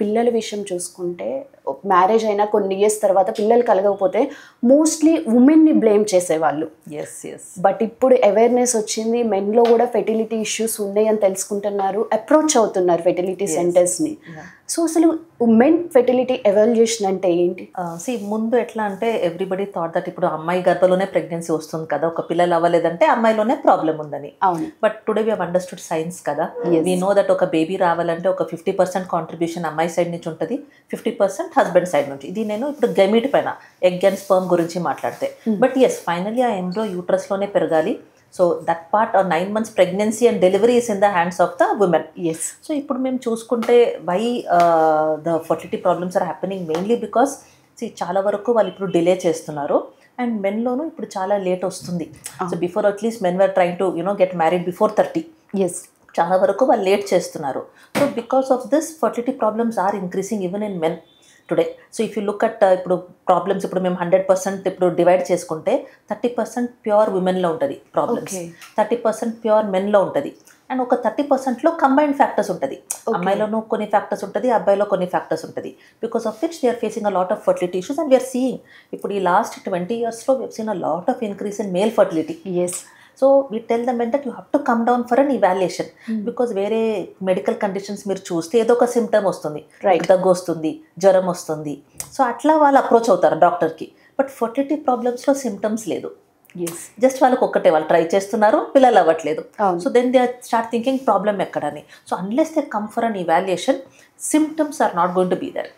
పిల్లల విషయం చూసుకుంటే మ్యారేజ్ అయినా కొన్ని ఇయర్స్ తర్వాత పిల్లలు కలగకపోతే మోస్ట్లీ ఉమెన్ని బ్లేమ్ చేసేవాళ్ళు. బట్ ఇప్పుడు అవేర్నెస్ వచ్చింది, మెన్లో కూడా ఫెర్టిలిటీ ఇష్యూస్ ఉన్నాయి అని తెలుసుకుంటున్నారు, అప్రోచ్ అవుతున్నారు ఫెర్టిలిటీ సెంటర్స్ని. సో అసలు ఉమెన్ ఫెర్టిలిటీ ఎవాల్యుయేషన్ అంటే ఏంటి? ముందు ఎట్లా అంటే ఎవ్రీబడి థాట్ దట్ ఇప్పుడు అమ్మాయి గర్భంలోనే ప్రెగ్నెన్సీ వస్తుంది కదా, ఒక పిల్లలు అవ్వలేదంటే అమ్మాయిలోనే ప్రాబ్లం ఉందని. అవును. But today we have understood science కదా, వీ నో దట్ ఒక బేబీ రావాలంటే ఒక 50% కాంట్రిబ్యూషన్ అమ్మాయి సైడ్ నుంచి ఉంటుంది, 50% హస్బెండ్ సైడ్ నుంచి. ఇది నేను ఇప్పుడు గెమిట్ పైన ఎగ్ అండ్ స్పర్మ్ గురించి మాట్లాడితే. బట్ ఎస్, ఫైనలీ ఆ ఎంబ్రో యూట్రస్లోనే పెరగాలి. So that part 9 months pregnancy and delivery is in the hands of the women. So ఇప్పుడు మేము చూసుకుంటే why the fertility problems are happening mainly because చాలా వరకు వాళ్ళు ఇప్పుడు డిలే చేస్తున్నారు. అండ్ మెన్లోనూ ఇప్పుడు చాలా లేట్ వస్తుంది. So before at least men were trying to get married before 30. చాలా వరకు వాళ్ళు లేట్ చేస్తున్నారు. So because of this fertility problems are increasing even in men today. So if you look at ఇప్పుడు problems, ఇప్పుడు మేము 100% ఇప్పుడు డివైడ్ చేసుకుంటే 30% ప్యూర్ ఉమెన్లో ఉంటుంది ప్రాబ్లమ్స్, 30% ప్యూర్ మెన్లో ఉంటుంది, అండ్ ఒక 30%లో కంబైన్డ్ ఫ్యాక్టర్స్ ఉంటుంది. అమ్మాయిలోనూ కొన్ని ఫ్యాక్టర్స్ ఉంటుంది, అబ్బాయిలో కొన్ని ఫ్యాక్టర్స్ ఉంటుంది, because of which they are facing a lot of fertility issues. And we are seeing ఇప్పుడు ఈ లాస్ట్ 20 yearsలో we are seen a lot of increase in male fertility. So we tell them that you have to come down for an evaluation, because వేరే medical conditions మీరు చూస్తే ఏదో ఒక symptom వస్తుంది, దగ్గు వస్తుంది, జ్వరం వస్తుంది, సో అట్లా వాళ్ళు అప్రోచ్ అవుతారు డాక్టర్కి. బట్ ఫర్టిలిటీ ప్రాబ్లమ్స్లో సిమ్టమ్స్ లేదు, జస్ట్ వాళ్ళకి ఒక్కటే, వాళ్ళు ట్రై చేస్తున్నారు, పిల్లలు అవ్వట్లేదు. So then they start thinking problem ఎక్కడని. So unless they come for an evaluation, symptoms are not going to be there.